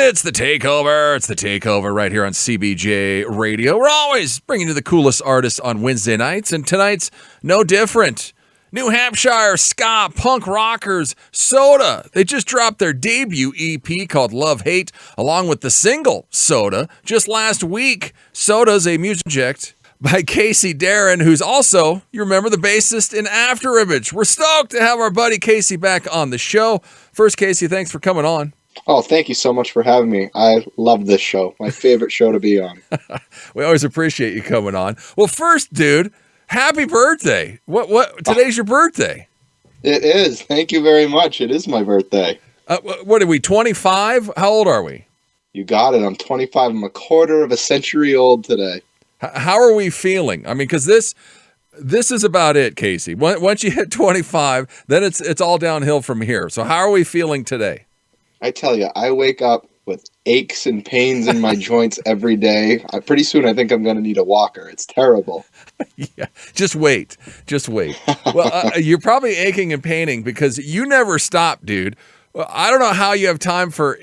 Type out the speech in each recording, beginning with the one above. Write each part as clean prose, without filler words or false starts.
It's the Takeover. It's the Takeover right here on CBJ Radio. We're always bringing you the coolest artists on Wednesday nights, and tonight's no different. New Hampshire ska punk rockers Sotah. They just dropped their debut EP called Love Hate, along with the single Sotah just last week. Sotah's a music project by Casey Daron, who's also, you remember, the bassist in Afterimage. We're stoked to have our buddy Casey back on the show. First, Casey, thanks for coming on. Oh, thank you so much for having me. I love this show. My favorite show to be on. We always appreciate you coming on. Well, first, dude, happy birthday. Today's your birthday. It is. Thank you very much. It is my birthday. What are we, 25? How old are we? You got it. I'm 25. I'm a quarter of a century old today. How are we feeling? I mean, because this is about it, Casey. Once you hit 25, then it's all downhill from here. So how are we feeling today? I tell you, I wake up with aches and pains in my joints every day. Pretty soon, I think I'm going to need a walker. It's terrible. Yeah, just wait. Well, you're probably aching and paining because you never stop, dude. Well, I don't know how you have time for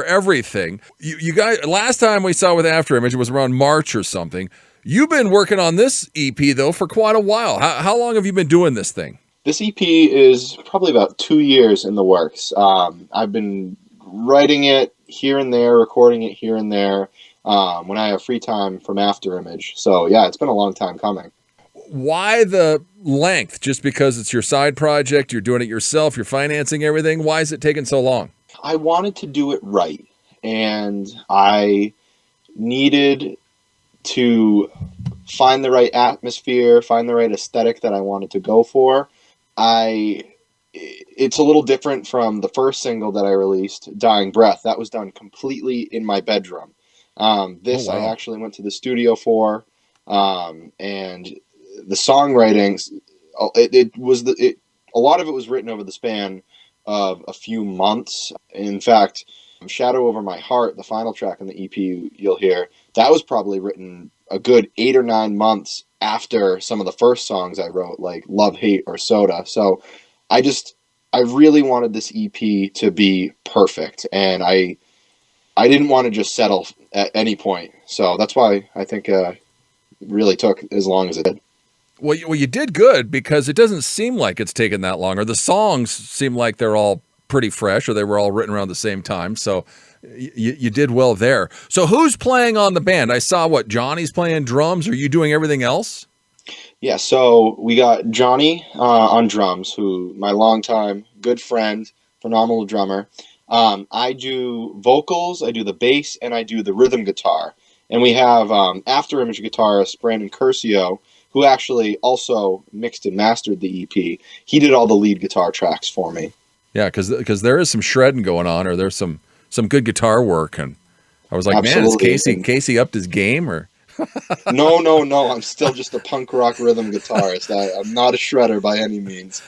everything. You guys, last time we saw with Afterimage, it was around March or something. You've been working on this EP, though, for quite a while. How long have you been doing this thing? This EP is probably about 2 years in the works. I've been writing it here and there, recording it here and there when I have free time from Afterimage. So, yeah, it's been a long time coming. Why the length? Just because it's your side project, you're doing it yourself, you're financing everything? Why is it taking so long? I wanted to do it right, and I needed to find the right atmosphere, find the right aesthetic that I wanted to go for. It's a little different from the first single that I released, Dying Breath. That was done completely in my bedroom. I actually went to the studio for, and the songwriting, a lot of it was written over the span of a few months. In fact, Shadow Over My Heart, the final track in the EP you'll hear, that was probably written a good 8 or 9 months after some of the first songs I wrote, like Love, Hate, or Sotah. So I really wanted this EP to be perfect, and I didn't want to just settle at any point. So that's why I think it really took as long as it did. Well, you did good, because it doesn't seem like it's taken that long, or the songs seem like they're all pretty fresh, or they were all written around the same time. So you did well there. So who's playing on the band? I saw Johnny's playing drums. Are you doing everything else? Yeah, so we got Johnny on drums, who my longtime good friend, phenomenal drummer. I do vocals, I do the bass, and I do the rhythm guitar. And we have Afterimage guitarist Brandon Curcio, who actually also mixed and mastered the EP. He did all the lead guitar tracks for me. Yeah, because there is some shredding going on, or there's some good guitar work, and I was like, Absolutely. Man, is Casey upped his game, or? No. I'm still just a punk rock rhythm guitarist. I'm not a shredder by any means.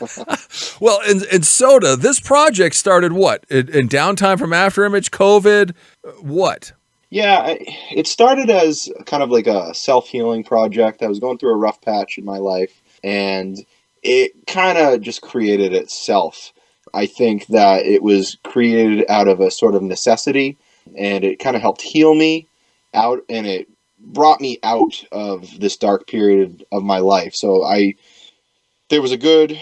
Well, in Sotah, this project started what? In downtime from Afterimage, COVID, what? Yeah, it started as kind of like a self-healing project. I was going through a rough patch in my life, and it kind of just created itself. I think that it was created out of a sort of necessity, and it kind of helped heal me out, and it brought me out of this dark period of my life. So there was a good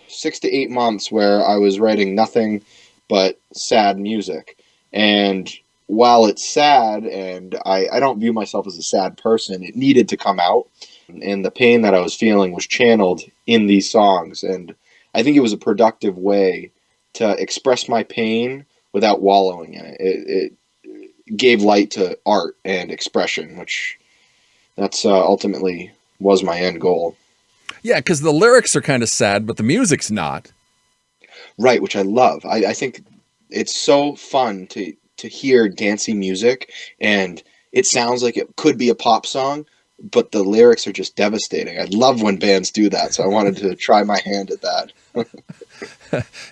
6 to 8 months where I was writing nothing but sad music. And while it's sad, and I don't view myself as a sad person, it needed to come out. And the pain that I was feeling was channeled in these songs. And I think it was a productive way to express my pain without wallowing in it. It gave light to art and expression, which that's ultimately was my end goal. Yeah, because the lyrics are kind of sad, but the music's not. Right, which I love. I think it's so fun to hear dancey music, and it sounds like it could be a pop song, but the lyrics are just devastating. I love when bands do that, so I wanted to try my hand at that.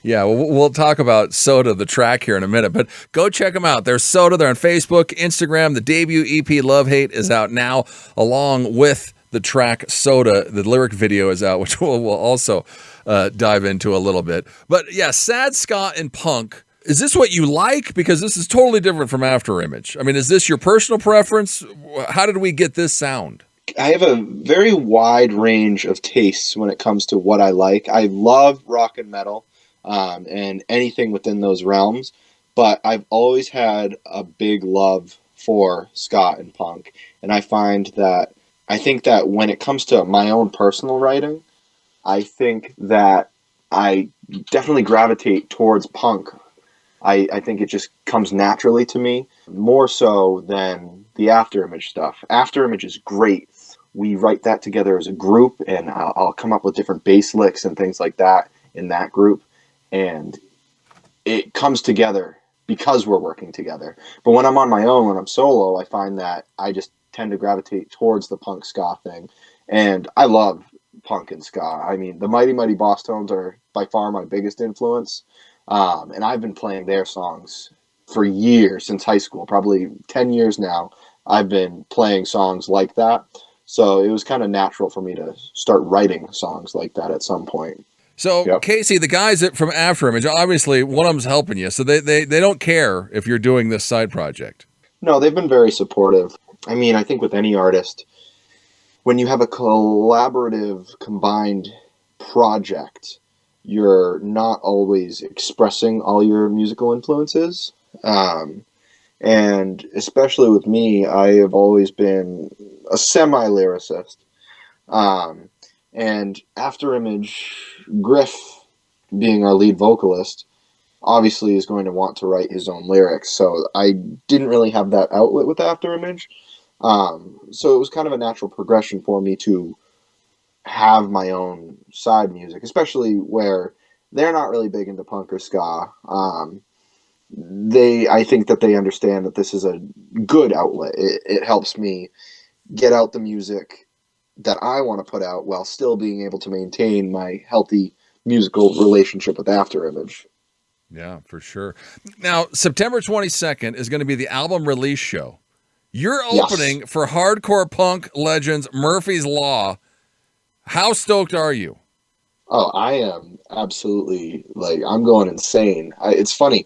Yeah, we'll talk about Sotah, the track, here in a minute, but go check them out. There's Sotah. They're on Facebook, Instagram. The debut EP, Love Hate, is out now, along with the track Sotah. The lyric video is out, which we'll also dive into a little bit. But yeah, sad ska and punk, Is this what you like? Because this is totally different from After Image. I mean, is this your personal preference? How did we get this sound? I have a very wide range of tastes when it comes to what I like. I love rock and metal, and anything within those realms, but I've always had a big love for ska and punk. And I think that when it comes to my own personal writing, I think that I definitely gravitate towards punk. I think it just comes naturally to me, more so than the After Image stuff. After Image is great. We write that together as a group, and I'll come up with different bass licks and things like that in that group, and it comes together because we're working together. But when I'm on my own, when I'm solo, I find that I just tend to gravitate towards the punk ska thing, and I love punk and ska. I mean, the Mighty Mighty Boss Tones are by far my biggest influence. And I've been playing their songs for years, since high school, probably 10 years now. I've been playing songs like that. So it was kind of natural for me to start writing songs like that at some point. So, Yep. Casey, the guys from After Image, obviously one of them's helping you. So they don't care if you're doing this side project. No, they've been very supportive. I mean, I think with any artist, when you have a collaborative, combined project, you're not always expressing all your musical influences. And especially with me, I have always been a semi-lyricist. And After Image, Griff, being our lead vocalist, obviously is going to want to write his own lyrics. So I didn't really have that outlet with After Image. So it was kind of a natural progression for me to have my own side music, especially where they're not really big into punk or ska. I think that they understand that this is a good outlet. It helps me get out the music that I want to put out while still being able to maintain my healthy musical relationship with After Image. Yeah, for sure. Now, September 22nd is going to be the album release show. You're opening for hardcore punk legends Murphy's Law. How stoked are you? Oh, I am absolutely, I'm going insane. It's funny.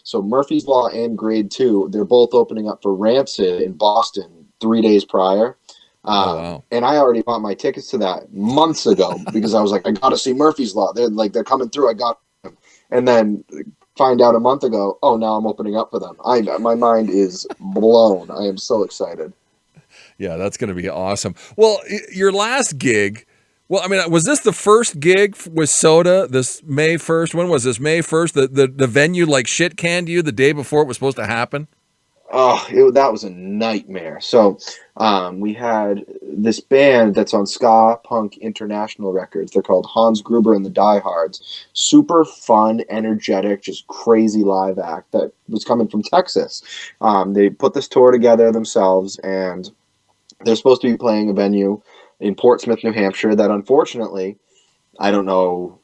So Murphy's Law and Grade 2, they're both opening up for Rancid in Boston 3 days prior. Wow. And I already bought my tickets to that months ago because I was like, I got to see Murphy's Law. They're coming through. I got them. And then find out a month ago, oh, now I'm opening up for them. My mind is blown. I am so excited. Yeah, that's going to be awesome. Well, your last gig, was this the first gig with Sotah, this May 1st? When was this, May 1st? The venue shit canned you the day before it was supposed to happen? Oh, that was a nightmare. So we had this band that's on Ska Punk International Records. They're called Hans Gruber and the Diehards. Super fun, energetic, just crazy live act that was coming from Texas. They put this tour together themselves, and they're supposed to be playing a venue in Portsmouth, New Hampshire, that unfortunately, I don't know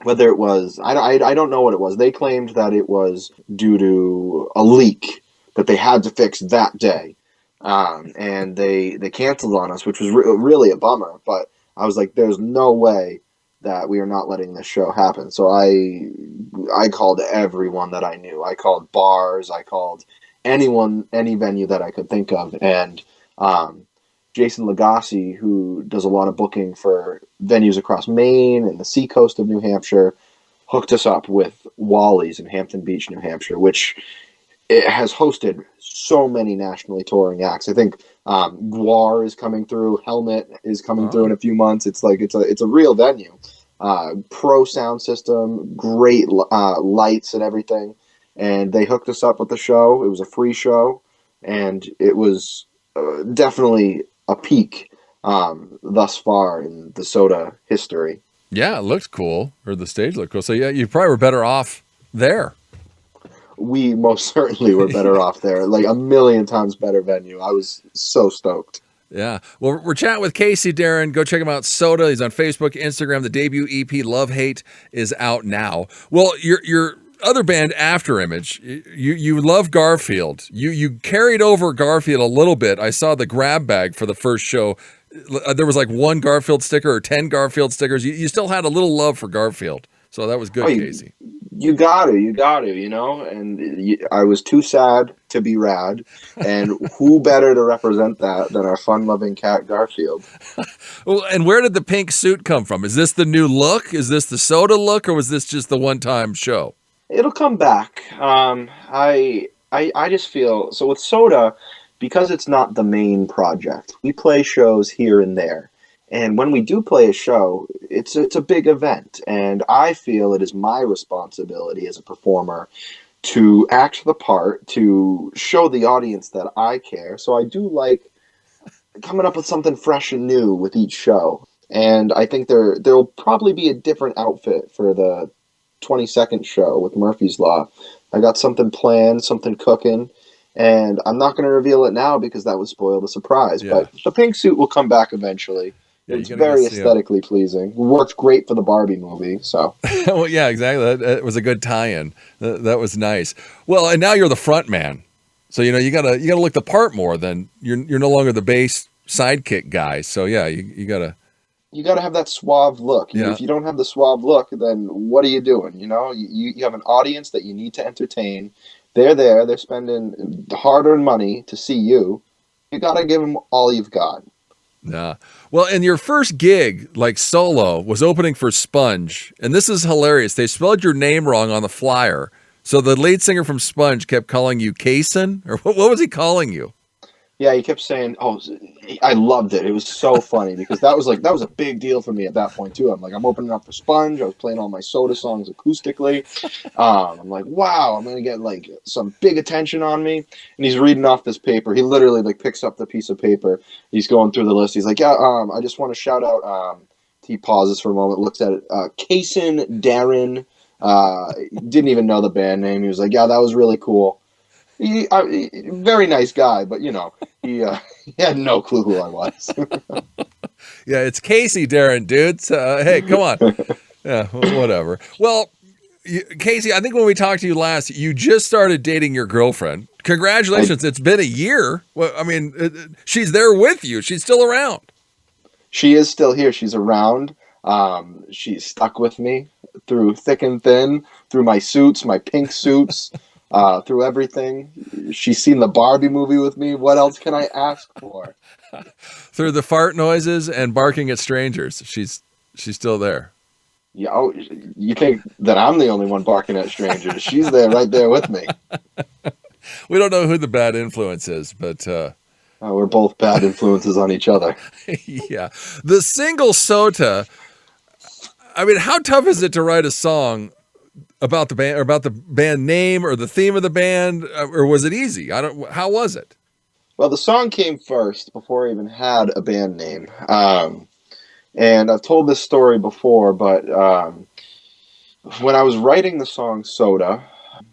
whether it was, I don't know what it was. They claimed that it was due to a leak that they had to fix that day. And they canceled on us, which was really a bummer. But I was like, there's no way that we are not letting this show happen. So I called everyone that I knew. I called bars. I called any venue that I could think of. And Jason Lagasse, who does a lot of booking for venues across Maine and the seacoast of New Hampshire, hooked us up with Wally's in Hampton Beach, New Hampshire, which it has hosted so many nationally touring acts. I think Guar is coming through. Helmet is coming through in a few months. It's a real venue. Pro sound system, great lights and everything. And they hooked us up with the show. It was a free show, and it was definitely a peak thus far in the Sotah history. Yeah, it looked cool, or the stage looked cool. So yeah, you probably were better off there. We most certainly were better off there. Like a million times better venue. I was so stoked. Yeah. Well, we're chatting with Casey, Daron. Go check him out. Sotah. He's on Facebook, Instagram. The debut EP, Love Hate, is out now. Well, your other band, After Image, you love Garfield. You carried over Garfield a little bit. I saw the grab bag for the first show. There was like one Garfield sticker or 10 Garfield stickers. You still had a little love for Garfield. So that was Oh, good, Casey. you got to, and I was too sad to be rad. And who better to represent that than our fun-loving cat, Garfield? Well, and where did the pink suit come from? Is this the new look? Is this the Sotah look, or was this just the one-time show? It'll come back. I just feel so with Sotah, because it's not the main project. We play shows here and there, and when we do play a show, it's a big event, and I feel it is my responsibility as a performer to act the part, to show the audience that I care. So I do like coming up with something fresh and new with each show. And I think there'll probably be a different outfit for the 22nd show with Murphy's Law. I got something planned, something cooking, and I'm not going to reveal it now because that would spoil the surprise. Yeah. But the pink suit will come back eventually. Yeah, it's very aesthetically pleasing. Worked great for the Barbie movie. So, well, yeah, exactly. That was a good tie-in. That was nice. Well, and now you're the front man, so you gotta look the part more than you're no longer the bass sidekick guy. So yeah, you gotta have that suave look. Yeah. If you don't have the suave look, then what are you doing? You have an audience that you need to entertain. They're there. They're spending hard-earned money to see you. You gotta give them all you've got. Yeah. Well, and your first gig, like solo, was opening for Sponge. And this is hilarious. They spelled your name wrong on the flyer. So the lead singer from Sponge kept calling you Kaysen? Or what was he calling you? Yeah, he kept saying, "Oh, I loved it. It was so funny because that was a big deal for me at that point too." I'm opening up for Sponge. I was playing all my Sotah songs acoustically. I'm like, "Wow, I'm gonna get like some big attention on me." And he's reading off this paper. He literally like picks up the piece of paper. He's going through the list. He's like, "Yeah, I just want to shout out." He pauses for a moment, looks at it. Kaysen, Daron. Didn't even know the band name. He was like, "Yeah, that was really cool." Very nice guy, but he had no clue who I was. Yeah, it's Casey, Daron, dude. So, hey, come on. Yeah, whatever. Well, Casey, I think when we talked to you last, you just started dating your girlfriend. Congratulations. It's been a year. Well, I mean, she's there with you. She's still around. She is still here. She's around. She's stuck with me through thick and thin, through my suits, my pink suits. Through everything. She's seen the Barbie movie with me. What else can I ask for? Through the fart noises and barking at strangers, she's still there. Yeah, you think that I'm the only one barking at strangers? She's there, right there with me. We don't know who the bad influence is, but we're both bad influences on each other. Yeah, the single Sotah. I mean, how tough is it to write a song about the band, or about the band name, or the theme of the band, or was it easy? How was it? Well, the song came first before I even had a band name. And I've told this story before, but when I was writing the song Sotah,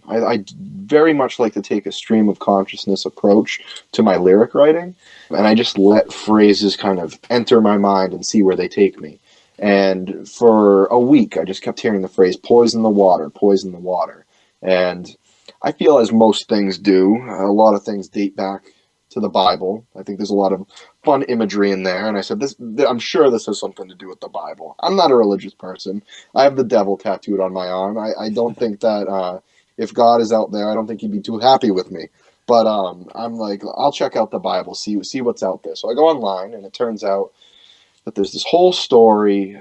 I very much like to take a stream of consciousness approach to my lyric writing, and I just let phrases kind of enter my mind and see where they take me. And for a week, I just kept hearing the phrase, poison the water, poison the water. And I feel, as most things do, a lot of things date back to the Bible. I think there's a lot of fun imagery in there. And I said, I'm sure this has something to do with the Bible. I'm not a religious person. I have the devil tattooed on my arm. I don't think that if God is out there, I don't think he'd be too happy with me. But I'm like, I'll check out the Bible, see what's out there. So I go online, and it turns out that there's this whole story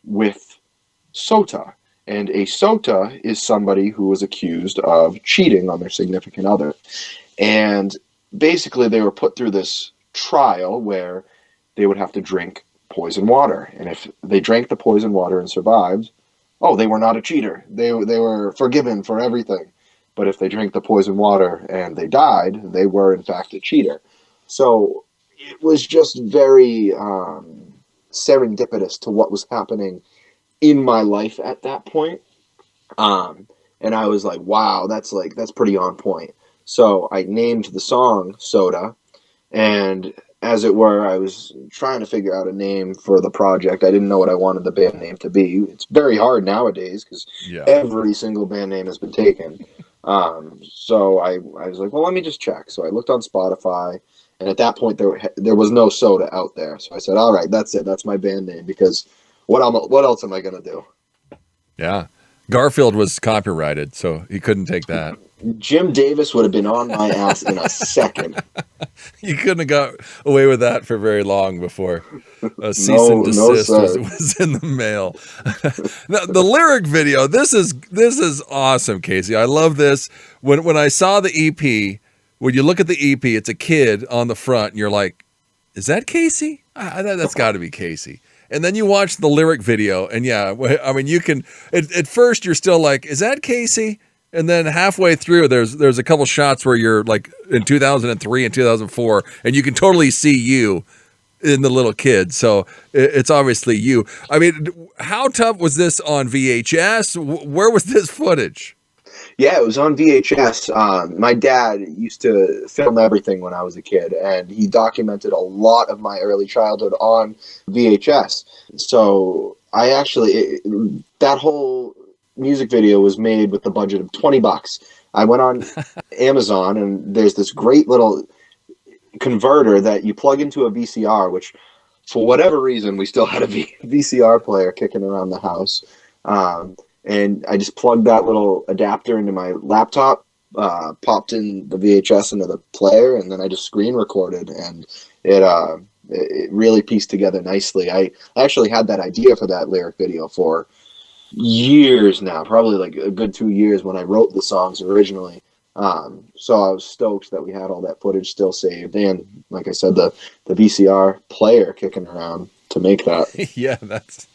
with Sotah. And a Sotah is somebody who was accused of cheating on their significant other. And basically they were put through this trial where they would have to drink poison water. And if they drank the poison water and survived, they were not a cheater. They were forgiven for everything. But if they drank the poison water and they died, they were in fact a cheater. So it was just very serendipitous to what was happening in my life at that point. And I was like, wow, that's pretty on point. So I named the song Sotah, and as it were, I was trying to figure out a name for the project. I didn't know what I wanted the band name to be. It's very hard nowadays because every single band name has been taken. So I was like, well, let me just check. So I looked on Spotify, and at that point there was no Sotah out there. So I said, all right, that's it. That's my band name, because what else am I going to do? Yeah. Garfield was copyrighted, so he couldn't take that. Jim Davis would have been on my ass in a second. You couldn't have got away with that for very long before a cease and No, desist sir. was in the mail. Now, the lyric video, this is awesome, Casey. I love this. When I saw the EP, when you look at the EP, it's a kid on the front, and you're like, is that Casey? That's got to be Casey. And then you watch the lyric video, and yeah, I mean, you can. At first, you're still like, is that Casey? And then halfway through, there's a couple shots where you're like in 2003 and 2004, and you can totally see you in the little kid. So it's obviously you. I mean, how tough was this on VHS? Where was this footage? Yeah, it was on VHS. My dad used to film everything when I was a kid, and he documented a lot of my early childhood on VHS. So I actually, that whole music video was made with the budget of $20. I went on Amazon, and there's this great little converter that you plug into a VCR, which for whatever reason, we still had a VCR player kicking around the house. And I just plugged that little adapter into my laptop, popped in the VHS into the player, and then I just screen recorded, and it really pieced together nicely. I actually had that idea for that lyric video for years now, probably like a good 2 years when I wrote the songs originally. So I was stoked that we had all that footage still saved, and like I said, the VCR player kicking around to make that. Yeah, that's.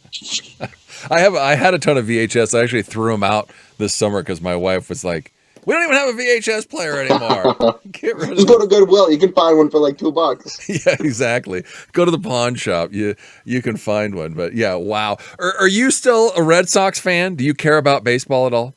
I had a ton of VHS. I actually threw them out this summer because my wife was like, "We don't even have a VHS player anymore. Get rid of Just go to Goodwill. You can find one for like $2." Yeah, exactly. Go to the pawn shop. You can find one. But yeah, wow. Are you still a Red Sox fan? Do you care about baseball at all?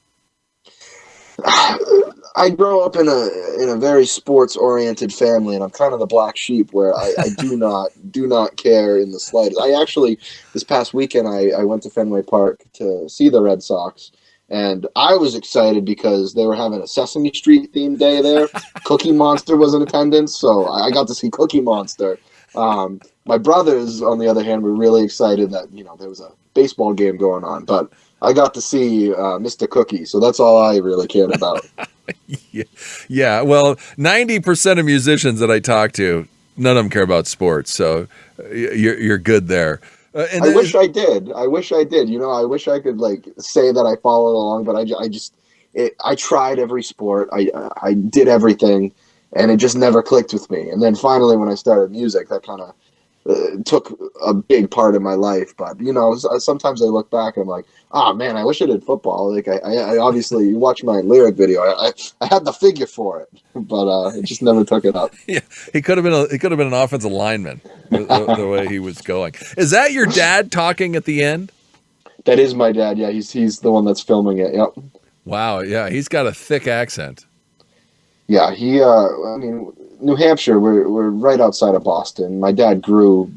I grow up in a very sports oriented family, and I'm kind of the black sheep where I do not care in the slightest. I actually, this past weekend, I went to Fenway Park to see the Red Sox, and I was excited because they were having a Sesame Street themed day there. Cookie Monster was in attendance, so I got to see Cookie Monster. My brothers, on the other hand, were really excited that there was a baseball game going on, but I got to see Mr. Cookie, so that's all I really cared about. Yeah. Well, 90% of musicians that I talk to, none of them care about sports, so you're good there. I wish I did. I wish I could say that I followed along, but I tried every sport. I did everything, and it just never clicked with me. And then finally, when I started music, that kind of took a big part of my life. But sometimes I look back and I'm like, man, I wish I did football. Like I obviously, you watch my lyric video, I had the figure for it, but it just never took it up. Yeah, he could have been an offensive lineman the way he was going. Is that your dad talking at the end? That is my dad. Yeah, he's the one that's filming it. Yep. Wow. Yeah, he's got a thick accent. Yeah, New Hampshire, we're right outside of Boston. My dad grew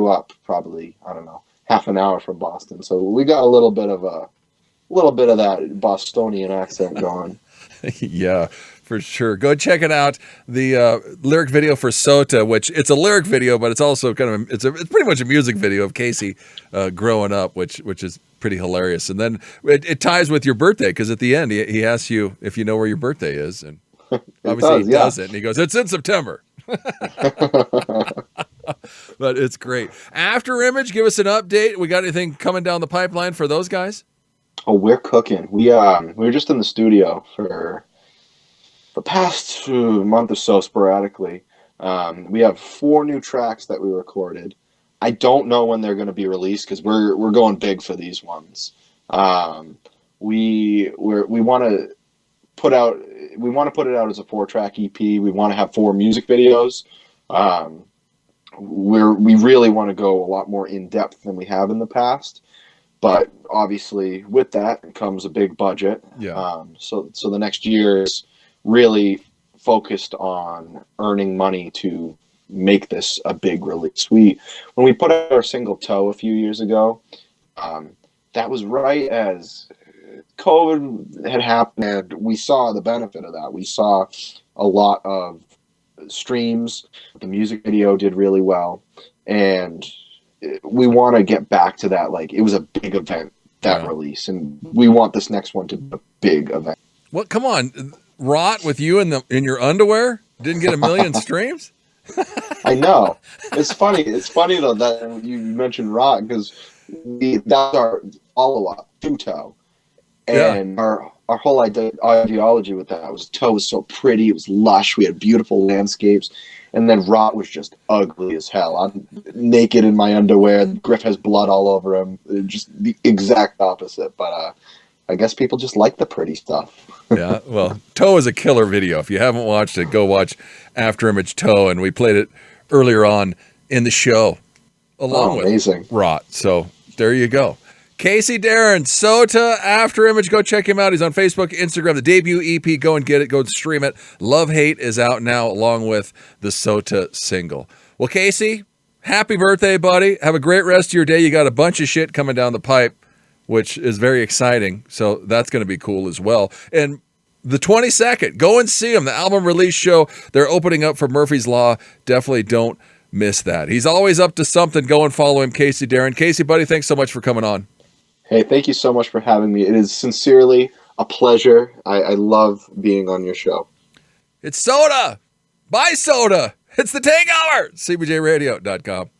up probably, I don't know, half an hour from Boston. So we got a little bit of that Bostonian accent going. Yeah, for sure. Go check it out. The lyric video for Sotah, which it's a lyric video, but it's also it's pretty much a music video of Casey growing up, which is pretty hilarious. And then it ties with your birthday, because at the end he asks you if you know where your birthday is, and obviously he doesn't, and he goes, "It's in September." But it's great. After Image, give us an update. We got anything coming down the pipeline for those guys? Oh, we're cooking. We were just in the studio for the past month or so sporadically. We have 4 new tracks that we recorded. I don't know when they're going to be released because we're going big for these ones. We want to put it out as a 4-track EP. We want to have 4 music videos. We really want to go a lot more in depth than we have in the past, but obviously with that comes a big budget. Yeah. So the next year is really focused on earning money to make this a big release. When we put out our single Toe a few years ago, that was right as COVID had happened, and we saw the benefit of that. We saw a lot of streams. The music video did really well, and we want to get back to that. Like, it was a big event that release, and we want this next one to be a big event. What? Come on, Rot with you in your underwear didn't get 1 million streams. I know. It's funny. It's funny though that you mentioned Rot, because that's our follow-up to Toe, and our whole ideology with that was Toe was so pretty, it was lush, we had beautiful landscapes, and then Rot was just ugly as hell. I'm naked in my underwear. Griff has blood all over him. Just the exact opposite. But I guess people just like the pretty stuff. Yeah, well, Toe is a killer video. If you haven't watched it, go watch After Image Toe, and we played it earlier on in the show along with Rot. So there you go. Casey Daron, Sotah, After Image. Go check him out. He's on Facebook, Instagram. The debut EP, go and get it. Go and stream it. Love Hate is out now along with the Sotah single. Well, Casey, happy birthday, buddy. Have a great rest of your day. You got a bunch of shit coming down the pipe, which is very exciting. So that's going to be cool as well. And the 22nd, go and see him. The album release show, they're opening up for Murphy's Law. Definitely don't miss that. He's always up to something. Go and follow him, Casey Daron. Casey, buddy, thanks so much for coming on. Hey, thank you so much for having me. It is sincerely a pleasure. I love being on your show. It's Sotah. Bye, Sotah. It's the Takeover. CBJRadio.com.